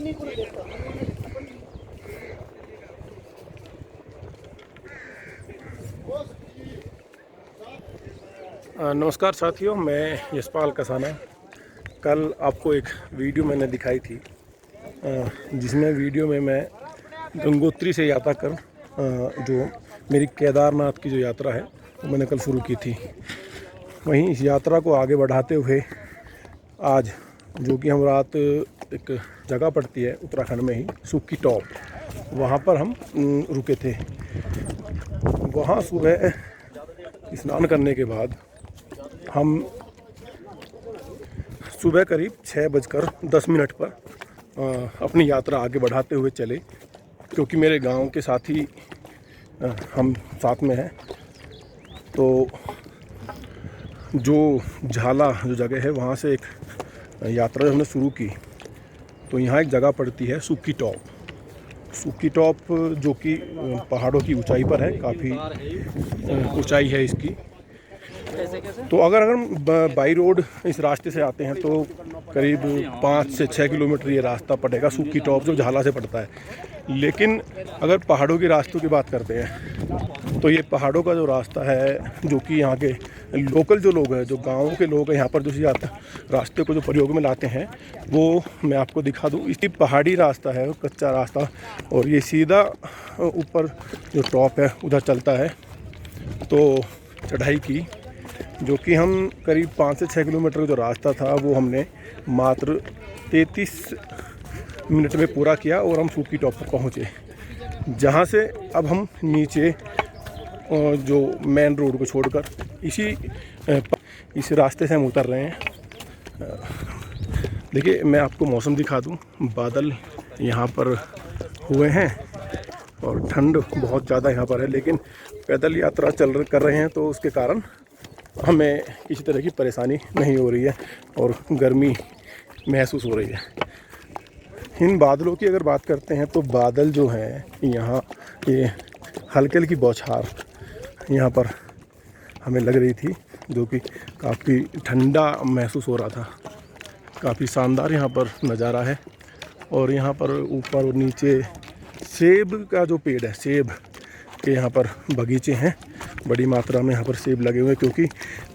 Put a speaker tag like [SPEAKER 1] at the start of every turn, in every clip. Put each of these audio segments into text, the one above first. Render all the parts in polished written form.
[SPEAKER 1] नमस्कार साथियों, मैं यशपाल कसाना। कल आपको एक वीडियो मैंने दिखाई थी जिसमें वीडियो में मैं गंगोत्री से यात्रा कर जो मेरी केदारनाथ की जो यात्रा है वो मैंने कल शुरू की थी। वहीं इस यात्रा को आगे बढ़ाते हुए आज जो कि हम रात एक जगह पड़ती है उत्तराखंड में ही, सुक्की टॉप, वहाँ पर हम रुके थे। वहाँ सुबह स्नान करने के बाद हम सुबह करीब 6:10 पर अपनी यात्रा आगे बढ़ाते हुए चले, क्योंकि मेरे गांव के साथी हम साथ में हैं। तो जो झाला जो जगह है वहाँ से एक यात्रा हमने शुरू की। तो यहाँ एक जगह पड़ती है सुक्की टॉप, जो कि पहाड़ों की ऊंचाई पर है, काफ़ी ऊंचाई है इसकी। तो अगर हम बाई रोड इस रास्ते से आते हैं तो करीब 5 से 6 किलोमीटर ये रास्ता पड़ेगा सुक्की टॉप, जो झाला से पड़ता है। लेकिन अगर पहाड़ों के रास्तों की बात करते हैं तो ये पहाड़ों का जो रास्ता है, जो कि यहाँ के लोकल जो लोग हैं, जो गाँव के लोग हैं यहाँ पर जो रास्ते को जो प्रयोग में लाते हैं, वो मैं आपको दिखा दूँ। इसकी पहाड़ी रास्ता है, कच्चा रास्ता, और ये सीधा ऊपर जो टॉप है उधर चलता है। तो चढ़ाई की, जो कि हम करीब 5 से 6 किलोमीटर का जो रास्ता था वो हमने मात्र 33 मिनट में पूरा किया और हम सुक्की टॉप पर पहुँचे, जहाँ से अब हम नीचे जो मेन रोड को छोड़कर इस रास्ते से हम उतर रहे हैं। देखिए, मैं आपको मौसम दिखा दूं। बादल यहाँ पर हुए हैं और ठंड बहुत ज़्यादा यहाँ पर है, लेकिन पैदल यात्रा कर रहे हैं तो उसके कारण हमें किसी तरह की परेशानी नहीं हो रही है और गर्मी महसूस हो रही है। इन बादलों की अगर बात करते हैं तो बादल जो हैं यहाँ, ये हल्की हल्की बौछार यहाँ पर हमें लग रही थी, जो कि काफ़ी ठंडा महसूस हो रहा था। काफ़ी शानदार यहाँ पर नज़ारा है। और यहाँ पर ऊपर और नीचे सेब का जो पेड़ है, सेब के यहाँ पर बगीचे हैं, बड़ी मात्रा में यहाँ पर सेब लगे हुए हैं, क्योंकि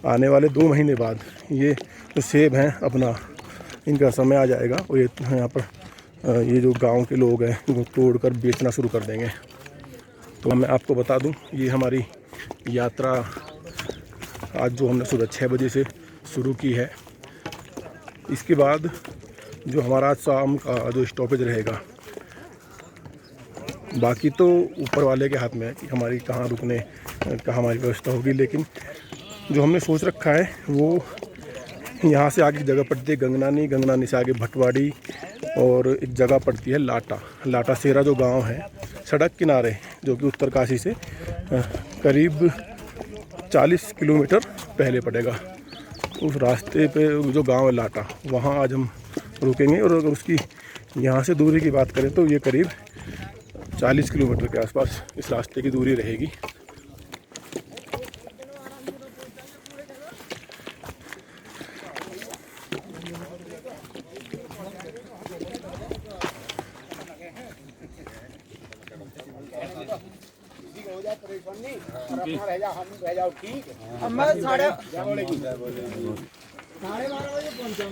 [SPEAKER 1] आने वाले 2 महीने बाद ये जो सेब हैं अपना इनका समय आ जाएगा और ये यहाँ पर ये जो गांव के लोग हैं वो तोड़कर बेचना शुरू कर देंगे। तो मैं आपको बता दूं, ये हमारी यात्रा आज जो हमने सुबह 6 बजे से शुरू की है। इसके बाद जो हमारा शाम का जो स्टॉपेज रहेगा, बाकी तो ऊपर वाले के हाथ में है कि हमारी कहाँ रुकने कहाँ हमारी व्यवस्था होगी। लेकिन जो हमने सोच रखा है वो यहाँ से आगे जगह पड़ती है गंगनानी से आगे भटवाड़ी, और एक जगह पड़ती है लाटा सेरा, जो गांव है सड़क किनारे, जो कि उत्तरकाशी से करीब 40 किलोमीटर पहले पड़ेगा। उस रास्ते पे जो गांव है लाटा, वहाँ आज हम रुकेंगे। और अगर उसकी यहाँ से दूरी की बात करें तो ये करीब 40 किलोमीटर के आसपास इस रास्ते की दूरी रहेगी।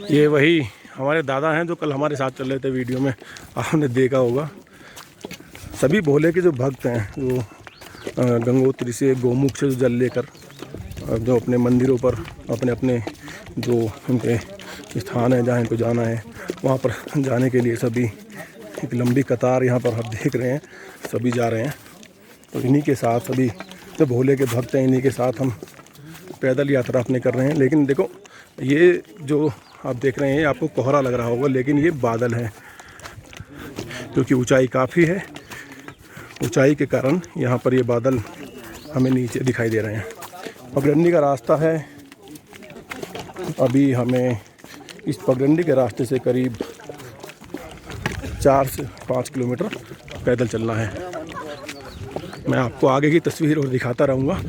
[SPEAKER 1] ये वही हमारे दादा हैं जो कल हमारे साथ चल रहे थे, वीडियो में आपने देखा होगा। सभी भोले के जो भक्त हैं, जो गंगोत्री से गोमुख से जो जल लेकर जो अपने मंदिरों पर अपने अपने जो उनके स्थान है जहाँ इनको जाना है वहाँ पर जाने के लिए सभी एक लंबी कतार यहाँ पर आप देख रहे हैं, सभी जा रहे हैं। तो इन्हीं के साथ सभी जो भोले के भक्त हैं, इन्हीं के साथ हम पैदल यात्रा अपने कर रहे हैं। लेकिन देखो, ये जो आप देख रहे हैं आपको कोहरा लग रहा होगा, लेकिन ये बादल है, क्योंकि ऊंचाई काफ़ी है। ऊंचाई के कारण यहाँ पर ये बादल हमें नीचे दिखाई दे रहे हैं। पगडंडी का रास्ता है। अभी हमें इस पगडंडी के रास्ते से करीब 4 से 5 किलोमीटर पैदल चलना है। मैं आपको आगे की तस्वीर और दिखाता रहूँगा।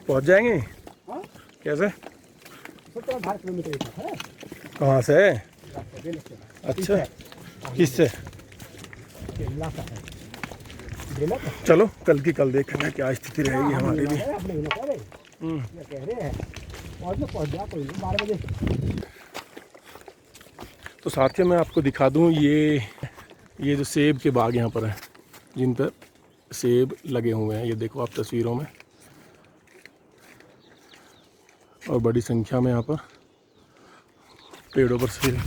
[SPEAKER 1] पहुंच जाएंगे कैसे?
[SPEAKER 2] 17-18 किलोमीटर है।
[SPEAKER 1] कहाँ से? अच्छा, किससे? चलो कल की कल देखेंगे क्या स्थिति रहेगी हमारी भी। तो साथियों मैं आपको दिखा दूं ये जो सेब के बाग यहाँ पर हैं, जिन पर सेब लगे हुए हैं, ये देखो आप तस्वीरों में, और बड़ी संख्या में यहाँ पर पेड़ों पर सेब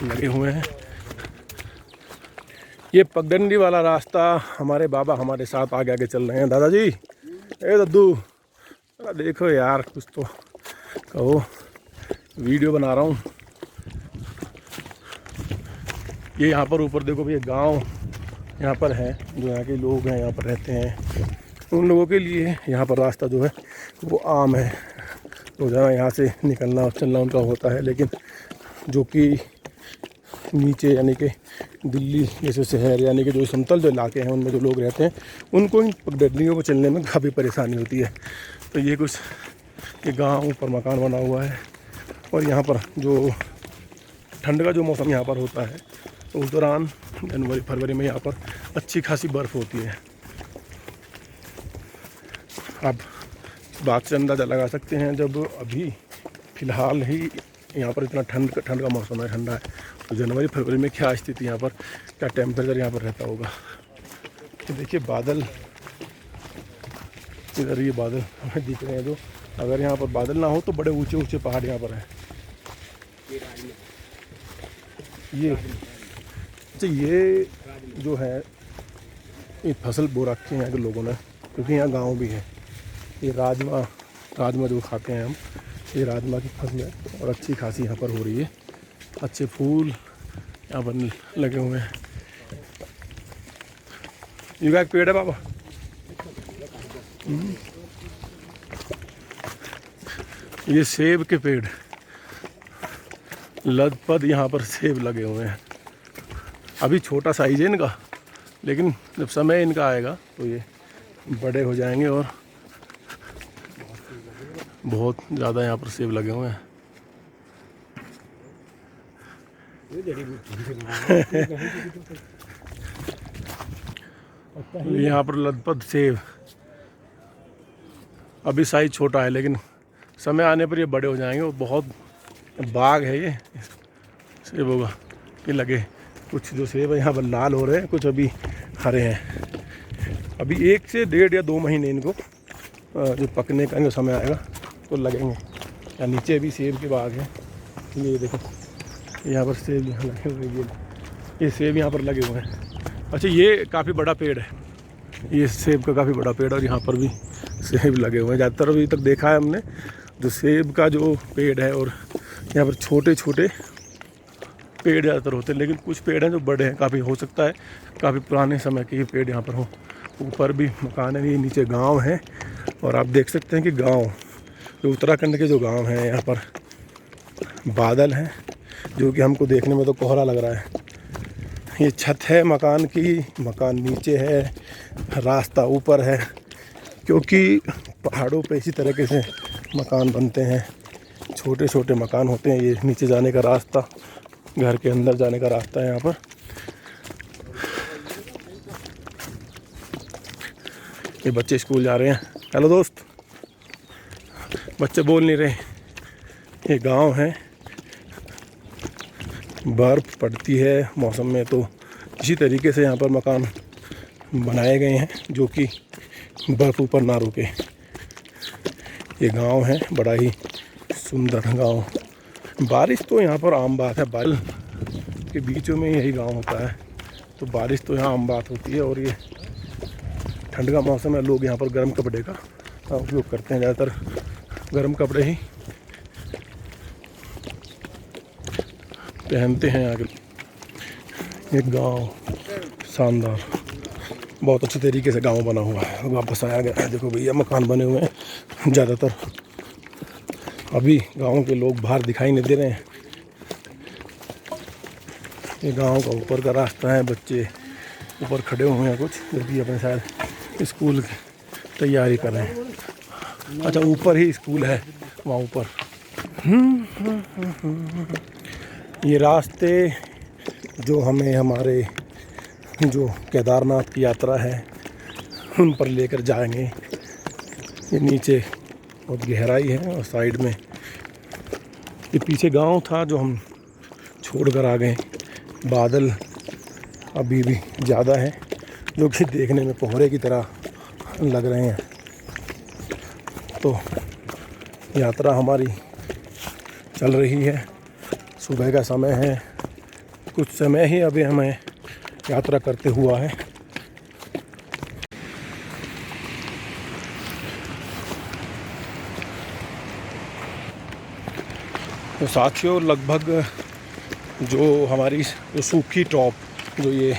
[SPEAKER 1] लगे हुए हैं। ये पगडंडी वाला रास्ता हमारे बाबा हमारे साथ आगे आगे चल रहे हैं। दादाजी, ए दद्दू, देखो यार कुछ तो कहो, वीडियो बना रहा हूँ। ये यहाँ पर ऊपर देखो भैया, गांव यहाँ पर है, जो यहाँ के लोग हैं यहाँ पर रहते हैं, उन लोगों के लिए यहाँ पर रास्ता जो है वो आम है। रोज़ाना यहाँ से निकलना और चलना उनका होता है। लेकिन जो कि नीचे यानी कि दिल्ली जैसे शहर यानी कि जो समतल जो इलाके हैं उनमें जो लोग रहते हैं, उनको इन पगडंडियों को चलने में काफ़ी परेशानी होती है। तो ये कुछ ये गाँव ऊपर मकान बना हुआ है, और यहाँ पर जो ठंड का जो मौसम यहाँ पर होता है, तो उस दौरान जनवरी फरवरी में यहाँ पर अच्छी खासी बर्फ़ होती है। आप बात से अंदाज़ा लगा सकते हैं, जब अभी फ़िलहाल ही यहाँ पर इतना ठंड का मौसम है, ठंडा है, तो जनवरी फरवरी में क्या स्थिति यहाँ पर, क्या टेम्परेचर यहाँ पर रहता होगा। तो देखिए बादल, इधर ये बादल हमें दिख रहे हैं, जो अगर यहाँ पर बादल ना हो तो बड़े ऊंचे ऊंचे पहाड़ यहाँ पर हैं। ये जो है ये फसल बो रखी है यहाँ के लोगों ने, क्योंकि यहाँ गांव भी है। ये राजमा जो खाते हैं हम, ये राजमा की फसल है, और अच्छी खासी यहाँ पर हो रही है। अच्छे फूल यहाँ पर लगे हुए हैं। ये एक पेड़ है बाबा, ये सेब के पेड़, लदपद यहाँ पर सेब लगे हुए हैं। अभी छोटा साइज है इनका, लेकिन जब समय इनका आएगा तो ये बड़े हो जाएंगे, और बहुत ज़्यादा यहाँ पर सेब लगे हुए हैं। यहाँ पर लदपद सेब, अभी साइज छोटा है, लेकिन समय आने पर ये बड़े हो जाएंगे। और बहुत बाग है ये सेबों का, ये लगे। कुछ जो सेब है यहाँ पर लाल हो रहे हैं, कुछ अभी हरे हैं। अभी 1 से 1.5 या 2 महीने इनको जो पकने का समय आएगा तो लगेंगे। या नीचे भी सेब के बाग हैं, ये देखो यहाँ पर सेब यहाँ लगे हुए हैं, ये सेब यहाँ पर लगे हुए हैं। अच्छा, ये काफ़ी बड़ा पेड़ है, ये सेब का काफ़ी बड़ा पेड़ है, और यहाँ पर भी सेब लगे हुए हैं। ज़्यादातर अभी तक देखा है हमने जो सेब का जो पेड़ है, और यहाँ पर छोटे छोटे पेड़ ज़्यादातर होते हैं, लेकिन कुछ पेड़ हैं जो बड़े हैं। काफ़ी हो सकता है काफ़ी पुराने समय के ये पेड़ यहाँ पर हों। ऊपर भी मकान है, ये नीचे गांव है, और आप देख सकते हैं कि गांव जो उत्तराखंड के जो गांव हैं, यहाँ पर बादल हैं, जो कि हमको देखने में तो कोहरा लग रहा है। ये छत है मकान की, मकान नीचे है, रास्ता ऊपर है, क्योंकि पहाड़ों पे इसी तरीके से मकान बनते हैं। छोटे छोटे मकान होते हैं। ये नीचे जाने का रास्ता, घर के अंदर जाने का रास्ता है यहाँ पर। ये बच्चे स्कूल जा रहे हैं। हेलो दोस्त, बच्चे बोल नहीं रहे। ये गांव है, बर्फ़ पड़ती है मौसम में, तो इसी तरीके से यहाँ पर मकान बनाए गए हैं, जो कि बर्फ़ ऊपर ना रुके। ये गांव है, बड़ा ही सुंदर गांव। बारिश तो यहाँ पर आम बात है, बादल के बीचों में यही गांव होता है, तो बारिश तो यहाँ आम बात होती है। और ये ठंड का मौसम है, लोग यहाँ पर गर्म कपड़े का उपयोग करते हैं, ज़्यादातर गर्म कपड़े ही पहनते हैं आगे। एक गांव शानदार, बहुत अच्छे तरीके से गांव बना हुआ है, वापस आया गया है। देखो भैया मकान बने हुए हैं ज़्यादातर, अभी गांव के लोग बाहर दिखाई नहीं दे रहे हैं। ये गांव का ऊपर का रास्ता है, बच्चे ऊपर खड़े हुए हैं कुछ, जो कि अपने शायद स्कूल की तैयारी कर रहे हैं। अच्छा, ऊपर ही स्कूल है वहाँ ऊपर। ये रास्ते जो हमें हमारे जो केदारनाथ की यात्रा है उन पर लेकर जाएंगे। ये नीचे बहुत गहराई है और साइड में ये पीछे गांव था जो हम छोड़कर आ गए। बादल अभी भी ज़्यादा है जो कि देखने में कोहरे की तरह लग रहे हैं। तो यात्रा हमारी चल रही है, सुबह का समय है, कुछ समय ही अभी हमें यात्रा करते हुआ है। तो साथियों, लगभग जो हमारी जो सूखी टॉप जो ये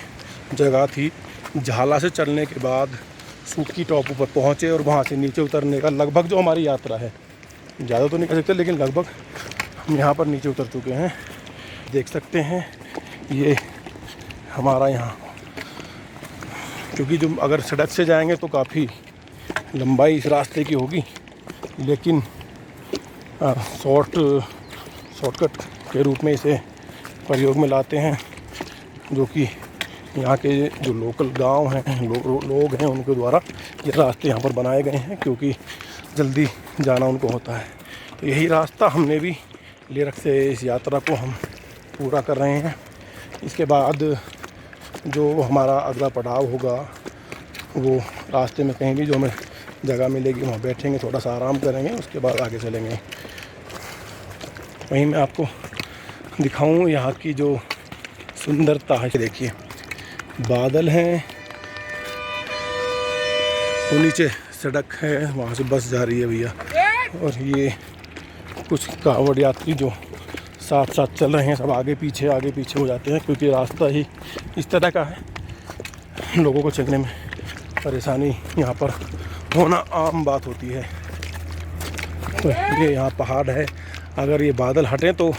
[SPEAKER 1] जगह थी, झाला से चलने के बाद सूखी टॉप ऊपर पहुँचे और वहाँ से नीचे उतरने का लगभग जो हमारी यात्रा है, ज़्यादा तो नहीं कह सकते लेकिन लगभग हम यहाँ पर नीचे उतर चुके हैं। देख सकते हैं ये हमारा यहाँ, क्योंकि जो अगर सड़क से जाएंगे तो काफ़ी लंबाई इस रास्ते की होगी, लेकिन शॉर्टकट के रूप में इसे प्रयोग में लाते हैं, जो कि यहाँ के जो लोकल गांव हैं, लोग हैं, उनके द्वारा ये रास्ते यहाँ पर बनाए गए हैं, क्योंकि जल्दी जाना उनको होता है। तो यही रास्ता हमने भी लेरक से इस यात्रा को हम पूरा कर रहे हैं। इसके बाद जो हमारा अगला पड़ाव होगा वो रास्ते में कहीं भी जो हमें जगह मिलेगी वहाँ बैठेंगे, थोड़ा सा आराम करेंगे, उसके बाद आगे चलेंगे। वहीं मैं आपको दिखाऊं यहाँ की जो सुंदरता है। देखिए बादल हैं, वो नीचे सड़क है, वहाँ से बस जा रही है भैया, और ये कुछ कांवड़ यात्री जो साथ साथ चल रहे हैं, सब आगे पीछे हो जाते हैं, क्योंकि रास्ता ही इस तरह का है। लोगों को चलने में परेशानी यहाँ पर होना आम बात होती है। तो ये यहाँ पहाड़ है, अगर ये बादल हटें तो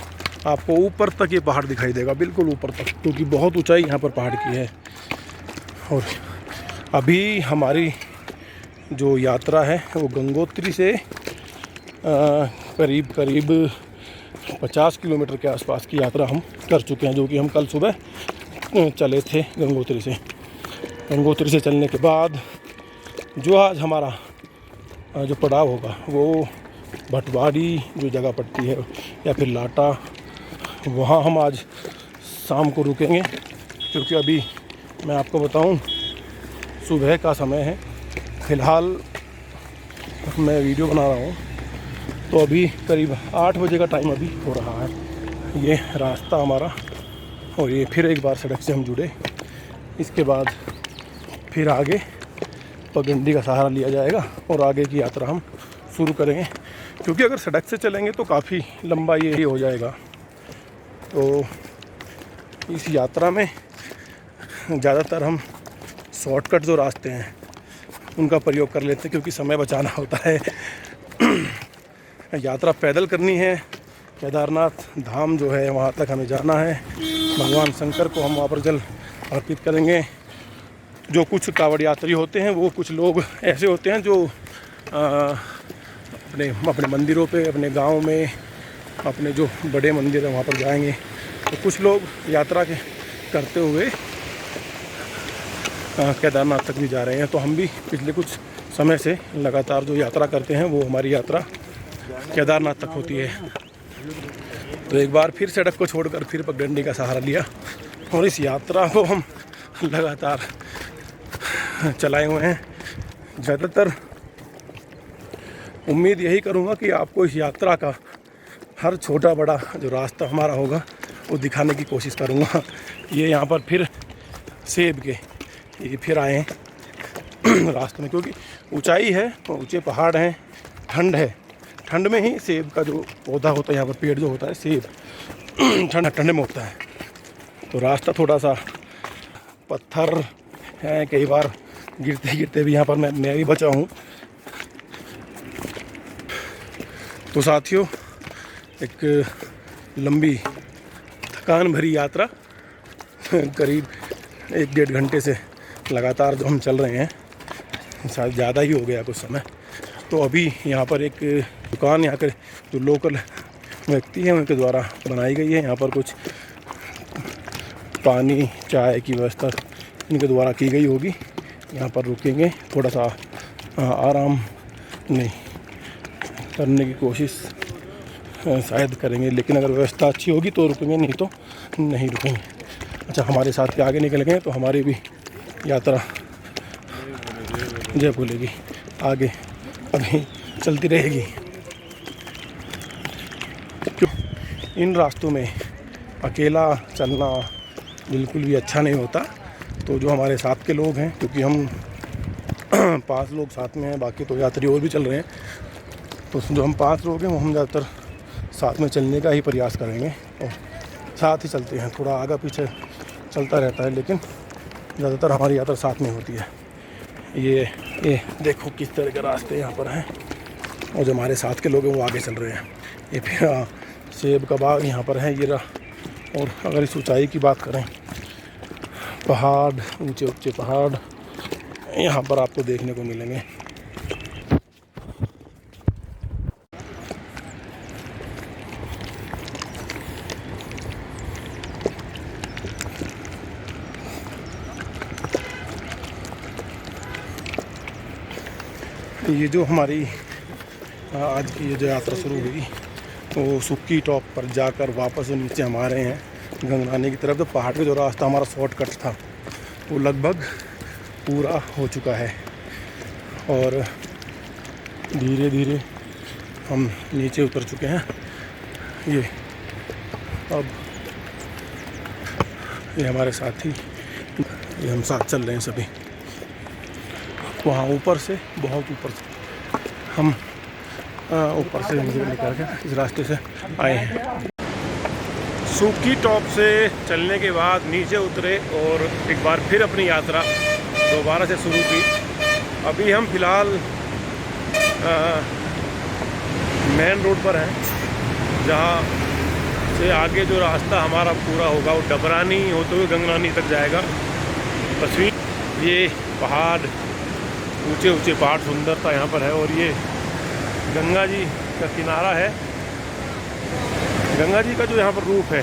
[SPEAKER 1] आपको ऊपर तक ये पहाड़ दिखाई देगा, बिल्कुल ऊपर तक, क्योंकि बहुत ऊंचाई यहाँ पर पहाड़ की है। और अभी हमारी जो यात्रा है वो गंगोत्री से करीब 50 किलोमीटर के आसपास की यात्रा हम कर चुके हैं, जो कि हम कल सुबह चले थे गंगोत्री से। गंगोत्री से चलने के बाद जो आज हमारा जो पड़ाव होगा वो भटवाड़ी जो जगह पड़ती है या फिर लाटा, वहाँ हम आज शाम को रुकेंगे, क्योंकि अभी मैं आपको बताऊं सुबह का समय है। फ़िलहाल मैं वीडियो बना रहा हूँ तो अभी करीब 8 बजे का टाइम अभी हो रहा है। ये रास्ता हमारा, और ये फिर एक बार सड़क से हम जुड़े। इसके बाद फिर आगे पगडंडी का सहारा लिया जाएगा और आगे की यात्रा हम शुरू करेंगे, क्योंकि अगर सड़क से चलेंगे तो काफ़ी लंबा ये हो जाएगा। तो इस यात्रा में ज़्यादातर हम शॉर्टकट जो रास्ते हैं उनका प्रयोग कर लेते हैं, क्योंकि समय बचाना होता है। यात्रा पैदल करनी है, केदारनाथ धाम जो है वहाँ तक हमें जाना है। भगवान शंकर को हम वहाँ पर जल अर्पित करेंगे। जो कुछ कांवड़ यात्री होते हैं, वो कुछ लोग ऐसे होते हैं जो अपने मंदिरों पे, अपने गांव में, अपने जो बड़े मंदिर हैं वहाँ पर जाएंगे। तो कुछ लोग यात्रा के करते हुए केदारनाथ तक भी जा रहे हैं। तो हम भी पिछले कुछ समय से लगातार जो यात्रा करते हैं वो हमारी यात्रा केदारनाथ तक होती है। तो एक बार फिर सड़क को छोड़कर फिर पगडंडी का सहारा लिया और इस यात्रा को हम लगातार चलाए हुए हैं। ज़्यादातर उम्मीद यही करूँगा कि आपको इस यात्रा का हर छोटा बड़ा जो रास्ता हमारा होगा वो दिखाने की कोशिश करूँगा। ये यहाँ पर फिर सेब के ये फिर आए हैं रास्ते में, क्योंकि ऊंचाई है, ऊंचे पहाड़ हैं, ठंड है। ठंड में ही सेब का जो पौधा होता है, यहाँ पर पेड़ जो होता है सेब ठंड में होता है। तो रास्ता थोड़ा सा पत्थर है, कई बार गिरते गिरते भी यहाँ पर मैं भी बचा हूँ। तो साथियों, एक लंबी थकान भरी यात्रा करीब 1-1.5 घंटे से लगातार जो हम चल रहे हैं, शायद ज़्यादा ही हो गया कुछ समय। तो अभी यहाँ पर एक दुकान यहाँ के जो लोकल व्यक्ति हैं उनके द्वारा बनाई गई है। यहाँ पर कुछ पानी चाय की व्यवस्था इनके द्वारा की गई होगी। यहाँ पर रुकेंगे, थोड़ा सा आराम नहीं करने की कोशिश शायद करेंगे, लेकिन अगर व्यवस्था अच्छी होगी तो रुकेंगे, नहीं तो नहीं रुकेंगे। अच्छा, हमारे साथ के आगे निकल गए तो हमारी भी यात्रा जय बोलेगी, आगे अभी चलती रहेगी। इन रास्तों में अकेला चलना बिल्कुल भी अच्छा नहीं होता। तो जो हमारे साथ के लोग हैं, क्योंकि हम 5 लोग साथ में हैं, बाकी तो यात्री और भी चल रहे हैं, तो जो हम 5 लोग हैं वो हम ज़्यादातर साथ में चलने का ही प्रयास करेंगे और साथ ही चलते हैं। थोड़ा आगे पीछे चलता रहता है, लेकिन ज़्यादातर हमारी यात्रा साथ में होती है। ये देखो किस तरह के रास्ते यहाँ पर हैं, और जो हमारे साथ के लोग हैं वो आगे चल रहे हैं। ये फिर सेब का बाग यहाँ पर है, ये रहा। और अगर इस ऊंचाई की बात करें, पहाड़, ऊंचे ऊंचे पहाड़ यहाँ पर आपको देखने को मिलेंगे। ये जो हमारी आज की ये जो यात्रा शुरू हुई, तो सुक्की टॉप पर जाकर वापस नीचे हम आ रहे हैं गंगनानी की तरफ। तो पहाड़ का जो रास्ता हमारा शॉर्टकट था वो लगभग पूरा हो चुका है, और धीरे धीरे हम नीचे उतर चुके हैं। ये अब ये हमारे साथी, ये हम साथ चल रहे हैं सभी। वहाँ ऊपर से, बहुत ऊपर से हम ऊपर से निकल के इस रास्ते से आए हैं। सुक्की टॉप से चलने के बाद नीचे उतरे और एक बार फिर अपनी यात्रा दोबारा से शुरू की। अभी हम फ़िलहाल मेन रोड पर हैं, जहाँ से आगे जो रास्ता हमारा पूरा होगा वो डबरानी होते हुए गंगनानी तक जाएगा। तस्वीर ये पहाड़, ऊंचे ऊंचे पहाड़, सुंदरता यहाँ पर है। और ये गंगा जी का किनारा है। गंगा जी का जो यहाँ पर रूप है,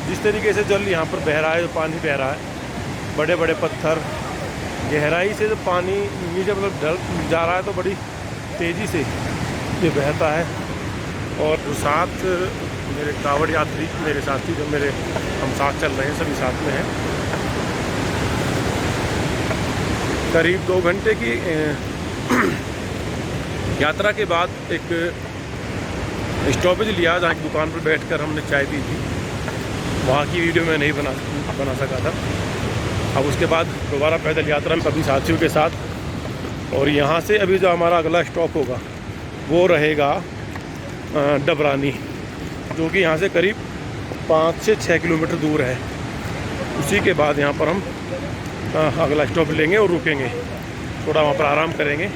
[SPEAKER 1] जिस तरीके से जल यहाँ पर बह रहा है, जो पानी बह रहा है, बड़े बड़े पत्थर, गहराई से जो पानी नीचे मतलब ढल जा रहा है, तो बड़ी तेज़ी से ये बहता है। और साथ मेरे कावड़ यात्री, मेरे साथी जो मेरे हम साथ चल रहे हैं, सभी साथ में हैं। करीब 2 घंटे की यात्रा के बाद एक स्टॉपेज लिया, जहाँ की दुकान पर बैठकर हमने चाय पी थी। वहाँ की वीडियो मैं नहीं बना सका था। अब उसके बाद दोबारा पैदल यात्रा में सभी साथियों के साथ। और यहाँ से अभी जो हमारा अगला स्टॉप होगा वो रहेगा डबरानी, जो कि यहाँ से करीब 5 से 6 किलोमीटर दूर है। उसी के बाद यहाँ पर हम अगला स्टॉप लेंगे और रुकेंगे, थोड़ा वहाँ पर आराम करेंगे।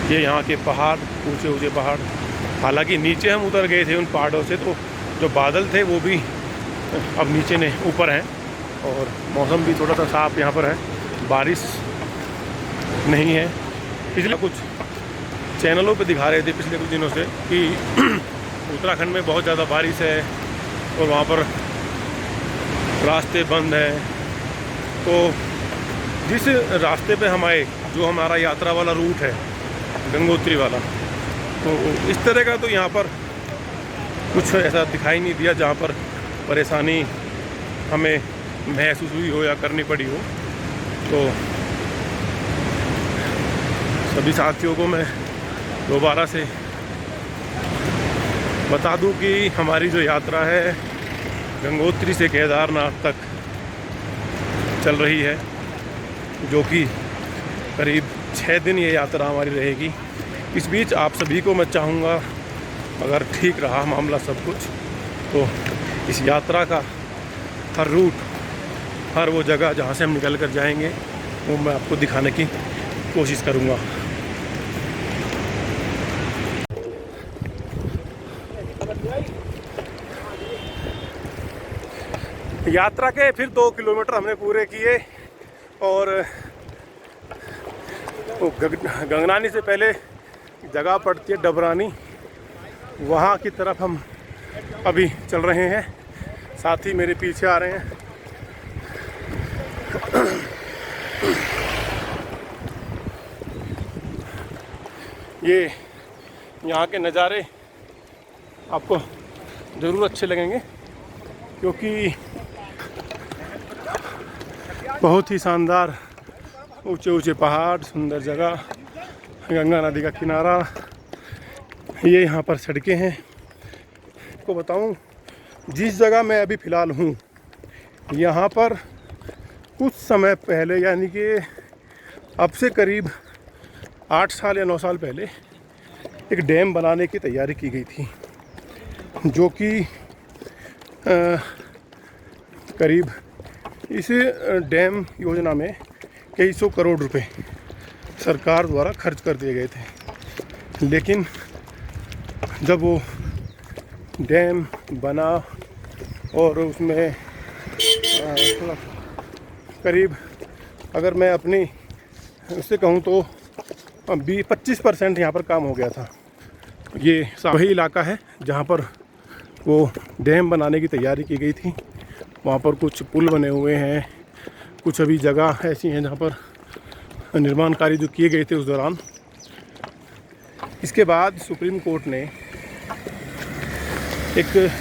[SPEAKER 1] ये यहाँ के पहाड़, ऊंचे ऊंचे पहाड़, हालांकि नीचे हम उतर गए थे उन पहाड़ों से, तो जो बादल थे वो भी अब नीचे ने ऊपर हैं, और मौसम भी थोड़ा सा साफ यहाँ पर है, बारिश नहीं है। पिछले कुछ चैनलों पे दिखा रहे थे पिछले कुछ दिनों से कि उत्तराखंड में बहुत ज़्यादा बारिश है और वहाँ पर रास्ते बंद हैं। तो जिस रास्ते पे हम आए, जो हमारा यात्रा वाला रूट है गंगोत्री वाला, तो इस तरह का तो यहाँ पर कुछ ऐसा दिखाई नहीं दिया जहाँ पर परेशानी हमें महसूस हुई हो या करनी पड़ी हो। तो सभी साथियों को मैं दोबारा से बता दूं कि हमारी जो यात्रा है गंगोत्री से केदारनाथ तक चल रही है, जो कि करीब 6 दिन ये यात्रा हमारी रहेगी। इस बीच आप सभी को मैं चाहूँगा, अगर ठीक रहा मामला सब कुछ, तो इस यात्रा का हर रूट, हर वो जगह जहाँ से हम निकल कर जाएंगे, वो मैं आपको दिखाने की कोशिश करूँगा। यात्रा के फिर 2 किलोमीटर हमने पूरे किए और वो गंगनानी से पहले जगह पड़ती है डबरानी, वहाँ की तरफ हम अभी चल रहे हैं। साथी मेरे पीछे आ रहे हैं। ये यहाँ के नज़ारे आपको ज़रूर अच्छे लगेंगे क्योंकि बहुत ही शानदार ऊंचे ऊंचे पहाड़, सुंदर जगह, गंगा नदी का किनारा, ये यहाँ पर सड़कें हैं। आपको बताऊँ जिस जगह मैं अभी फ़िलहाल हूँ, यहाँ पर कुछ समय पहले यानी कि अब से करीब 8 साल या 9 साल पहले एक डैम बनाने की तैयारी की गई थी, जो कि करीब इस डैम योजना में कई सौ करोड़ रुपए सरकार द्वारा खर्च कर दिए गए थे। लेकिन जब वो डैम बना और उसमें थोड़ा करीब, अगर मैं अपनी उससे कहूँ तो 20-25% यहाँ पर काम हो गया था। ये वही इलाका है जहाँ पर वो डैम बनाने की तैयारी की गई थी। वहाँ पर कुछ पुल बने हुए हैं, कुछ अभी जगह ऐसी हैं जहाँ पर निर्माण कार्य जो किए गए थे उस दौरान। इसके बाद सुप्रीम कोर्ट ने एक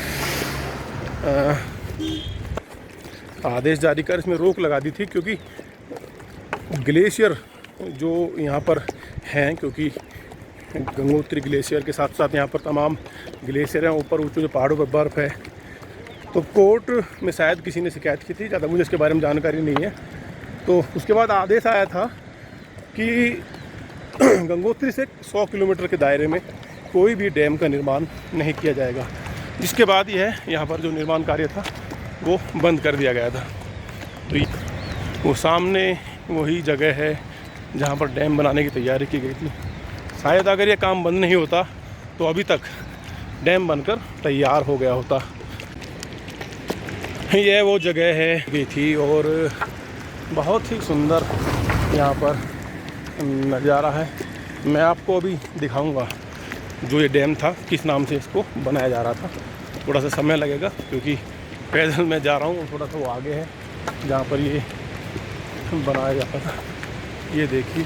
[SPEAKER 1] आदेश जारी कर इसमें रोक लगा दी थी, क्योंकि ग्लेशियर जो यहाँ पर हैं, क्योंकि गंगोत्री ग्लेशियर के साथ साथ यहाँ पर तमाम ग्लेशियर हैं, ऊपर ऊँचे जो पहाड़ों पर बर्फ़ है। तो कोर्ट में शायद किसी ने शिकायत की थी, ज़्यादा मुझे इसके बारे में जानकारी नहीं है। तो उसके बाद आदेश आया था कि गंगोत्री से 100 किलोमीटर के दायरे में कोई भी डैम का निर्माण नहीं किया जाएगा, जिसके बाद यह यहाँ पर जो निर्माण कार्य था वो बंद कर दिया गया था। तो वो सामने वही जगह है जहाँ पर डैम बनाने की तैयारी की गई थी। शायद अगर ये काम बंद नहीं होता तो अभी तक डैम बनकर तैयार हो गया होता। यह वो जगह है गई थी और बहुत ही सुंदर यहाँ पर नज़ारा है। मैं आपको अभी दिखाऊंगा जो ये डैम था, किस नाम से इसको बनाया जा रहा था। थोड़ा सा समय लगेगा क्योंकि पैदल मैं जा रहा हूँ, थोड़ा सा वो आगे है जहाँ पर ये बनाया जाता था। ये देखिए,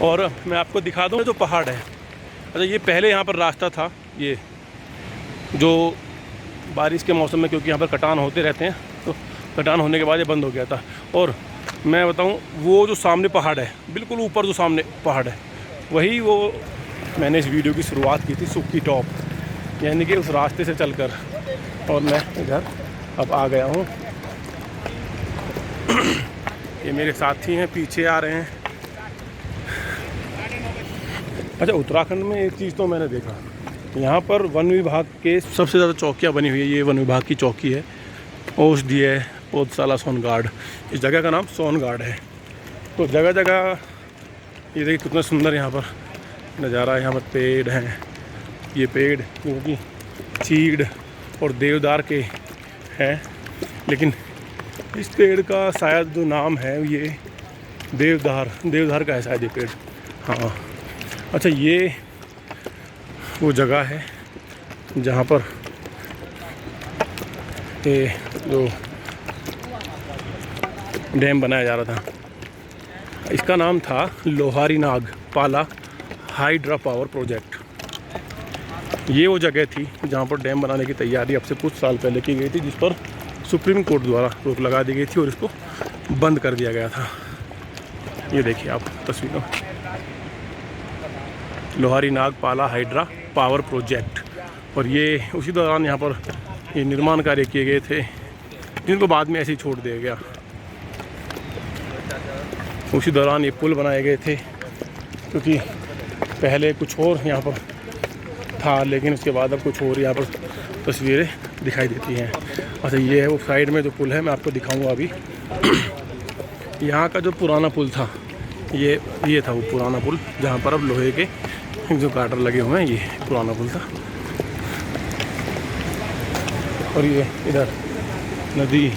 [SPEAKER 1] और मैं आपको दिखा दूँ जो पहाड़ है। अच्छा, ये पहले यहाँ पर रास्ता था, ये जो बारिश के मौसम में, क्योंकि यहाँ पर कटान होते रहते हैं, तो कटान होने के बाद ये बंद हो गया था। और मैं बताऊँ, वो जो सामने पहाड़ है, बिल्कुल ऊपर जो सामने पहाड़ है, वही वो मैंने इस वीडियो की शुरुआत की थी, सुक्की टॉप, यानी कि उस रास्ते से चलकर। और मैं इधर अब आ गया हूँ। ये मेरे साथी हैं, पीछे आ रहे हैं। अच्छा, उत्तराखंड में एक चीज़ तो मैंने देखा, यहाँ पर वन विभाग के सबसे ज़्यादा चौकियाँ बनी हुई है। ये वन विभाग की चौकी है, औषधीय पौधशाला सोनगार्ड। इस जगह का नाम सोनगार्ड है। तो जगह जगह ये देखिए कितना सुंदर यहाँ पर नज़ारा है। यहाँ पर पेड़ हैं, ये पेड़ क्योंकि चीड़ और देवदार के हैं, लेकिन इस पेड़ का शायद जो नाम है ये देवदार का है शायद ये पेड़। हाँ, अच्छा, ये वो जगह है जहाँ पर ये जो डैम बनाया जा रहा था, इसका नाम था लोहारी नाग पाला हाइड्रा पावर प्रोजेक्ट। ये वो जगह थी जहाँ पर डैम बनाने की तैयारी अब से कुछ साल पहले की गई थी, जिस पर सुप्रीम कोर्ट द्वारा रोक लगा दी गई थी और इसको बंद कर दिया गया था। ये देखिए आप तस्वीरों, लोहारी नाग पाला हाइड्रा पावर प्रोजेक्ट। और ये उसी दौरान यहाँ पर ये निर्माण कार्य किए गए थे, जिनको बाद में ऐसे ही छोड़ दिया गया। उसी दौरान ये पुल बनाए गए थे, क्योंकि पहले कुछ और यहाँ पर था, लेकिन उसके बाद अब कुछ और यहाँ पर तस्वीरें दिखाई देती हैं। अच्छा, ये है वो साइड में जो पुल है, मैं आपको दिखाऊंगा अभी। यहाँ का जो पुराना पुल था, ये था वो पुराना पुल, जहाँ पर अब लोहे के जो गार्डर लगे हुए हैं, ये पुराना पुल था। और ये इधर नदी,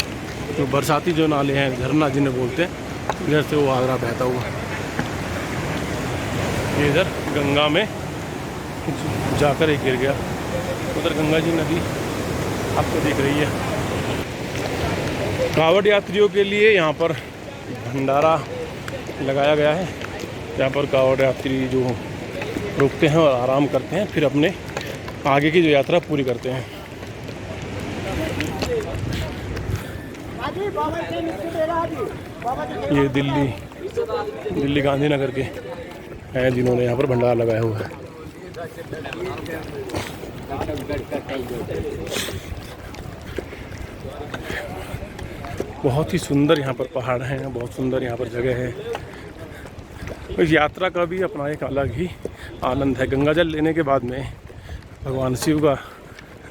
[SPEAKER 1] जो बरसाती जो नाले हैं, झरना जिन्हें बोलते हैं, इधर से वो आगरा बहता हुआ ये इधर गंगा में जाकर एक गिर गया। उधर गंगा जी नदी आपको दिख रही है। कांवड़ यात्रियों के लिए यहाँ पर भंडारा लगाया गया है, यहाँ पर कांवड़ यात्री जो रुकते हैं और आराम करते हैं, फिर अपने आगे की जो यात्रा पूरी करते हैं। ये दिल्ली गांधीनगर के हैं जिन्होंने यहाँ पर भंडारा लगाया हुआ है। बहुत ही सुंदर यहाँ पर पहाड़ हैं, बहुत सुंदर यहाँ पर जगह है। इस यात्रा का भी अपना एक अलग ही आनंद है। गंगा जल लेने के बाद में भगवान शिव का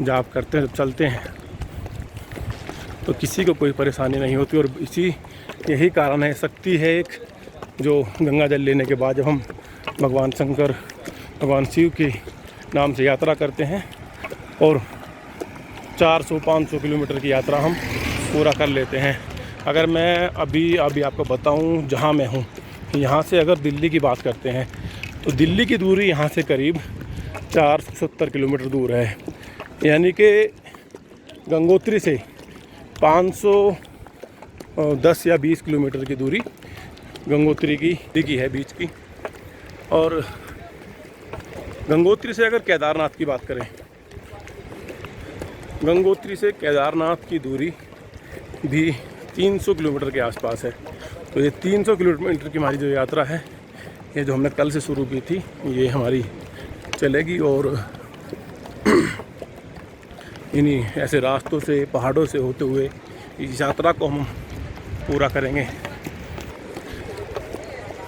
[SPEAKER 1] जाप करते हैं, जब चलते हैं तो किसी को कोई परेशानी नहीं होती। और यही कारण है, शक्ति है एक, जो गंगा जल लेने के बाद जब हम भगवान शंकर, भगवान शिव के नाम से यात्रा करते हैं और 400-500 किलोमीटर की यात्रा हम पूरा कर लेते हैं। अगर मैं अभी आपको बताऊं, जहां मैं हूं, यहां से अगर दिल्ली की बात करते हैं तो दिल्ली की दूरी यहां से करीब 470 किलोमीटर दूर है। यानी कि गंगोत्री से 510 या 20 किलोमीटर की दूरी गंगोत्री की है, बीच की। और गंगोत्री से अगर केदारनाथ की बात करें, गंगोत्री से केदारनाथ की दूरी भी 300 किलोमीटर के आसपास है। तो ये 300 किलोमीटर की हमारी जो यात्रा है, ये जो हमने कल से शुरू की थी, ये हमारी चलेगी और इन्हीं ऐसे रास्तों से, पहाड़ों से होते हुए इस यात्रा को हम पूरा करेंगे।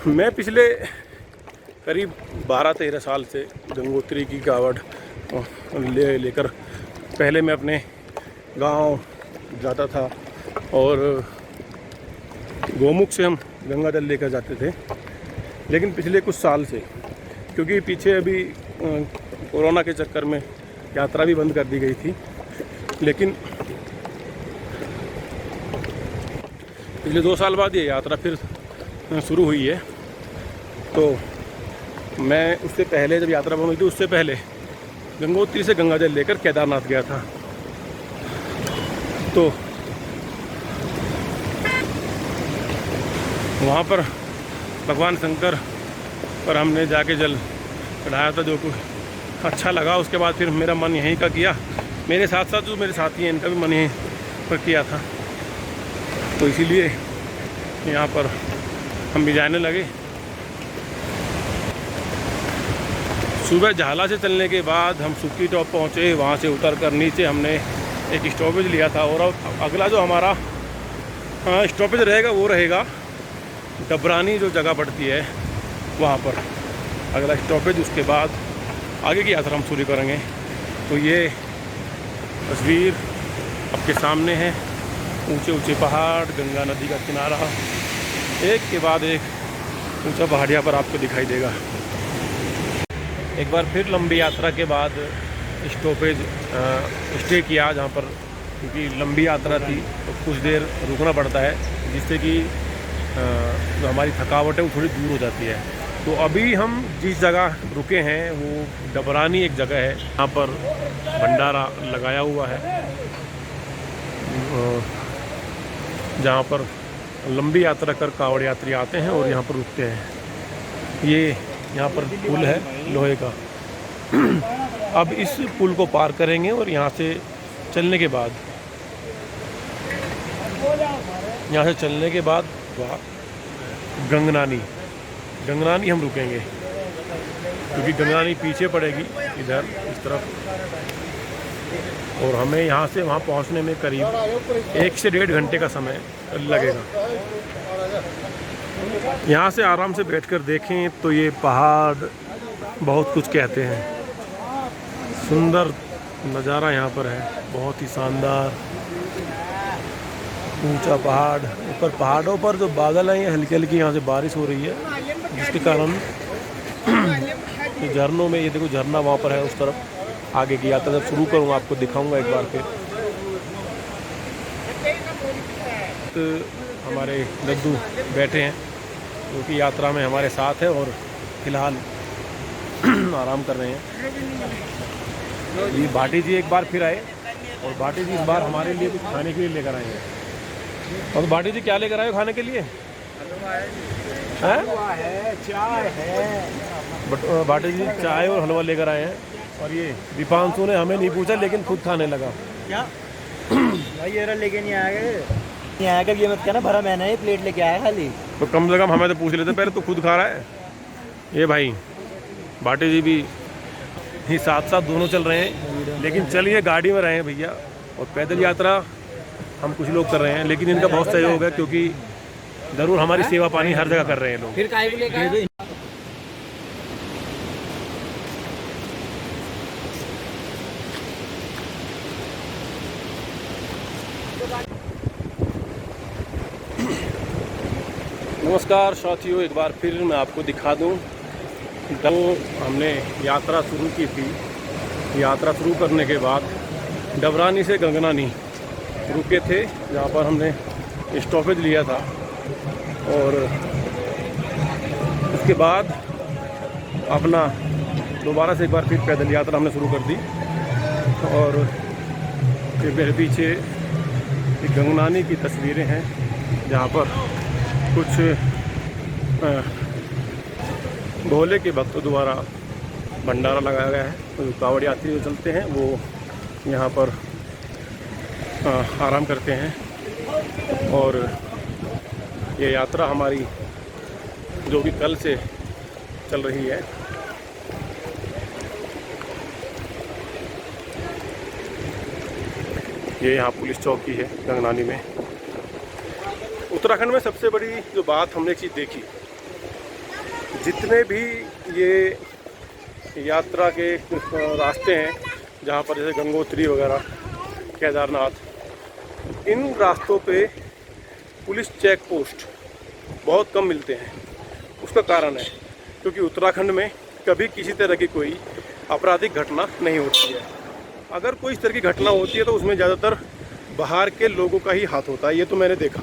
[SPEAKER 1] मैं पिछले करीब 12-13 साल से गंगोत्री की कावड़ लेकर पहले मैं अपने गांव जाता था और गोमुख से हम गंगा जल लेकर जाते थे। लेकिन पिछले कुछ साल से, क्योंकि पीछे अभी कोरोना के चक्कर में यात्रा भी बंद कर दी गई थी, लेकिन पिछले 2 साल बाद ये यात्रा फिर शुरू हुई है। तो मैं उससे पहले, जब यात्रा बंद हुई थी, उससे पहले गंगोत्री से गंगा जल लेकर केदारनाथ गया था। तो वहाँ पर भगवान शंकर पर हमने जाके जल चढ़ाया था, जो कुछ अच्छा लगा। उसके बाद फिर मेरा मन यहीं का किया, मेरे साथ साथ जो मेरे साथी हैं इनका भी मन यहीं पर किया था। तो इसीलिए यहाँ पर हम भी जाने लगे। सुबह झाला से चलने के बाद हम सुक्की टॉप पहुँचे। वहाँ से उतर कर नीचे हमने एक स्टॉपेज लिया था और अगला जो हमारा स्टॉपेज रहेगा वो रहेगा डबरानी, जो जगह पड़ती है वहाँ पर अगला स्टॉपेज। उसके बाद आगे की यात्रा हम शुरू करेंगे। तो ये तस्वीर आपके सामने है, ऊंचे ऊंचे पहाड़, गंगा नदी का किनारा, एक के बाद एक ऊंचा पहाड़िया पर आपको दिखाई देगा। एक बार फिर लंबी यात्रा के बाद स्टॉपेज स्टे किया जहाँ पर, क्योंकि लंबी यात्रा थी तो कुछ देर रुकना पड़ता है, जिससे कि जो हमारी थकावट है वो थोड़ी दूर हो जाती है। तो अभी हम जिस जगह रुके हैं वो डबरानी एक जगह है, यहाँ पर भंडारा लगाया हुआ है, जहाँ पर लंबी यात्रा कर कांवड़ यात्री आते हैं और यहाँ पर रुकते हैं। ये यहाँ पर पुल है लोहे का। अब इस पुल को पार करेंगे और यहाँ से चलने के बाद गंगनानी हम रुकेंगे, क्योंकि गंगनानी पीछे पड़ेगी इधर इस तरफ, और हमें यहाँ से वहाँ पहुँचने में करीब 1 से 1.5 घंटे का समय लगेगा। यहाँ से आराम से बैठकर देखें तो ये पहाड़ बहुत कुछ कहते हैं। सुंदर नज़ारा यहाँ पर है, बहुत ही शानदार ऊंचा पहाड़। ऊपर पहाड़ों पर जो बादल हैं, ये हल्की हल्की यहाँ से बारिश हो रही है, जिसके कारण झरनों में, ये देखो झरना वहाँ पर है उस तरफ। आगे की यात्रा जब शुरू करूँगा आपको दिखाऊंगा एक बार फिर। हमारे दद्दू बैठे हैं, जो कि यात्रा में हमारे साथ है और फिलहाल आराम कर रहे हैं। ये भाटी जी एक बार फिर आए और भाटी जी इस बार हमारे लिए कुछ खाने के लिए लेकर आए हैं। और भाटी जी क्या लेकर आए हो खाने के लिए?
[SPEAKER 2] हलवा है, चाय है।
[SPEAKER 1] बट भाटी जी चाय और हलवा लेकर आए हैं। और ये दीपांशु ने हमें नहीं पूछा लेकिन खुद खाने लगा।
[SPEAKER 2] क्या भाई ये लेके नहीं आएगा ये मत कहना भरा मैंने, ये प्लेट लेके आया खाली।
[SPEAKER 1] तो कम से कम हमें तो पूछ लेते, पहले तो खुद खा रहा है ये भाई। भाटी जी भी ही साथ साथ दोनों चल रहे हैं, लेकिन चलिए गाड़ी में रहे हैं भैया। और पैदल यात्रा हम कुछ लोग कर रहे हैं, लेकिन इनका बहुत सहयोग है, क्योंकि ज़रूर हमारी सेवा पानी हर जगह कर रहे हैं लोग।
[SPEAKER 2] फिर काहे को लेकर आए?
[SPEAKER 1] नमस्कार साथियों, एक बार फिर मैं आपको दिखा दूं, तो हमने यात्रा शुरू की थी। यात्रा शुरू करने के बाद डबरानी से गंगनानी रुके थे, जहाँ पर हमने स्टॉपेज लिया था। और उसके बाद अपना दोबारा से एक बार फिर पैदल यात्रा हमने शुरू कर दी। और फिर मेरे पीछे एक गंगनानी की तस्वीरें हैं, जहाँ पर कुछ भोले के भक्तों द्वारा भंडारा लगाया गया है। तो जो कावड़ यात्री जो चलते हैं वो यहाँ पर आराम करते हैं। और ये यात्रा हमारी जो कि कल से चल रही है, ये यहाँ पुलिस चौकी है गंगनानी में। उत्तराखंड में सबसे बड़ी जो बात हमने एक चीज़ देखी, जितने भी ये यात्रा के रास्ते हैं, जहाँ पर जैसे गंगोत्री वगैरह, केदारनाथ, इन रास्तों पे पुलिस चेक पोस्ट बहुत कम मिलते हैं। उसका कारण है क्योंकि उत्तराखंड में कभी किसी तरह की कोई आपराधिक घटना नहीं होती है। अगर कोई इस तरह की घटना होती है तो उसमें ज़्यादातर बाहर के लोगों का ही हाथ होता है। ये तो मैंने देखा,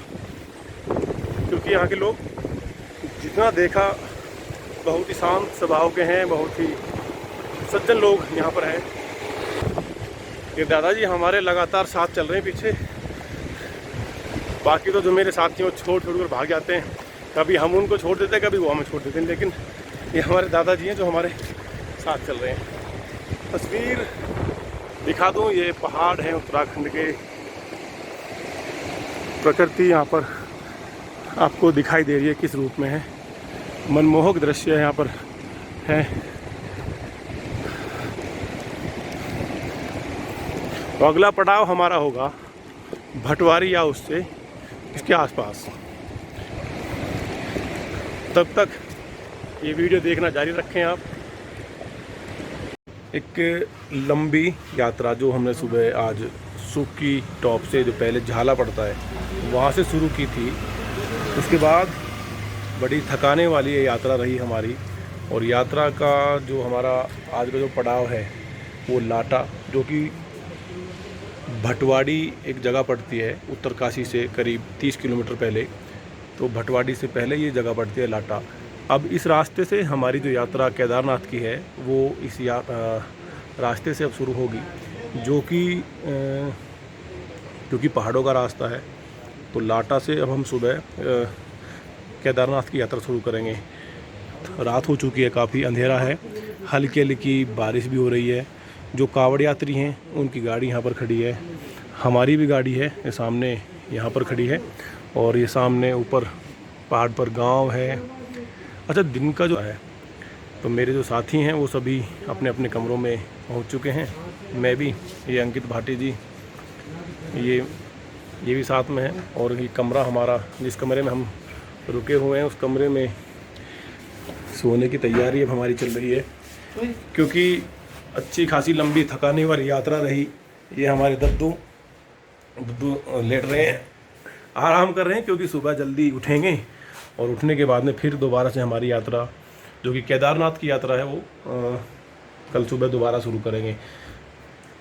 [SPEAKER 1] क्योंकि यहाँ के लोग जितना देखा बहुत ही शांत स्वभाव के हैं, बहुत ही सज्जन लोग यहाँ पर हैं। ये दादाजी हमारे लगातार साथ चल रहे हैं पीछे। बाकी तो जो मेरे साथी हैं वो छोड़ कर भाग जाते हैं, कभी हम उनको छोड़ देते हैं, कभी वो हमें छोड़ देते हैं। लेकिन ये हमारे दादाजी हैं जो हमारे साथ चल रहे हैं। तस्वीर दिखा दूँ, ये पहाड़ हैं उत्तराखंड के, प्रकृति यहाँ पर आपको दिखाई दे रही है किस रूप में है। मनमोहक दृश्य यहाँ पर है। तो अगला पड़ाव हमारा होगा भटवारी या उससे इसके आसपास। तब तक ये वीडियो देखना जारी रखें आप। एक लंबी यात्रा जो हमने सुबह आज सुक्की टॉप से, जो पहले झाला पड़ता है, वहाँ से शुरू की थी। उसके बाद बड़ी थकाने वाली ये यात्रा रही हमारी। और यात्रा का जो हमारा आज का जो पड़ाव है वो लाटा, जो कि भटवाड़ी एक जगह पड़ती है उत्तरकाशी से करीब 30 किलोमीटर पहले। तो भटवाड़ी से पहले ये जगह पड़ती है लाटा। अब इस रास्ते से हमारी जो यात्रा केदारनाथ की है वो इस रास्ते से अब शुरू होगी, जो कि क्योंकि पहाड़ों का रास्ता है। तो लाटा से अब हम सुबह केदारनाथ की यात्रा शुरू करेंगे। रात हो चुकी है, काफ़ी अंधेरा है, हल्की हल्की बारिश भी हो रही है। जो कावड़ यात्री हैं उनकी गाड़ी यहाँ पर खड़ी है, हमारी भी गाड़ी है, ये सामने यहाँ पर खड़ी है। और ये सामने ऊपर पहाड़ पर गांव है। अच्छा, दिन का जो है, तो मेरे जो साथी हैं वो सभी अपने अपने कमरों में पहुँच चुके हैं। मैं भी, ये अंकित भाटी जी, ये भी साथ में है। और ये कमरा हमारा, जिस कमरे में हम रुके हुए हैं, उस कमरे में सोने की तैयारी अब हमारी चल रही है, क्योंकि अच्छी खासी लंबी थकाने वाली यात्रा रही। ये हमारे दद्दू लेट रहे हैं, आराम कर रहे हैं, क्योंकि सुबह जल्दी उठेंगे और उठने के बाद में फिर दोबारा से हमारी यात्रा, जो कि केदारनाथ की यात्रा है, वो कल सुबह दोबारा शुरू करेंगे।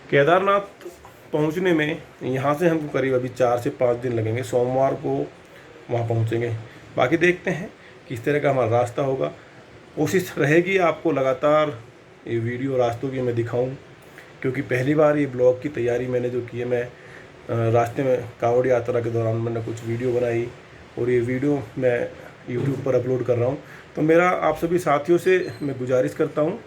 [SPEAKER 1] केदारनाथ पहुंचने में यहाँ से हमको करीब अभी 4 से 5 दिन लगेंगे। सोमवार को वहाँ पहुँचेंगे। बाकी देखते हैं किस तरह का हमारा रास्ता होगा। कोशिश रहेगी आपको लगातार ये वीडियो रास्तों की मैं दिखाऊं, क्योंकि पहली बार ये ब्लॉग की तैयारी मैंने जो की है, मैं रास्ते में कांवड़ यात्रा के दौरान मैंने कुछ वीडियो बनाई और ये वीडियो मैं यूट्यूब पर अपलोड कर रहा हूँ। तो मेरा आप सभी साथियों से मैं गुजारिश करता हूँ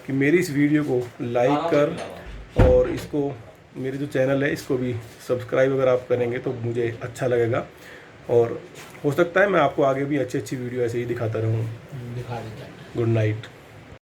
[SPEAKER 1] कि मेरी इस वीडियो को लाइक कर और इसको, मेरे जो चैनल है इसको भी सब्सक्राइब अगर आप करेंगे तो मुझे अच्छा लगेगा, और हो सकता है मैं आपको आगे भी अच्छी वीडियो ऐसे ही दिखाता रहूँ। Good night.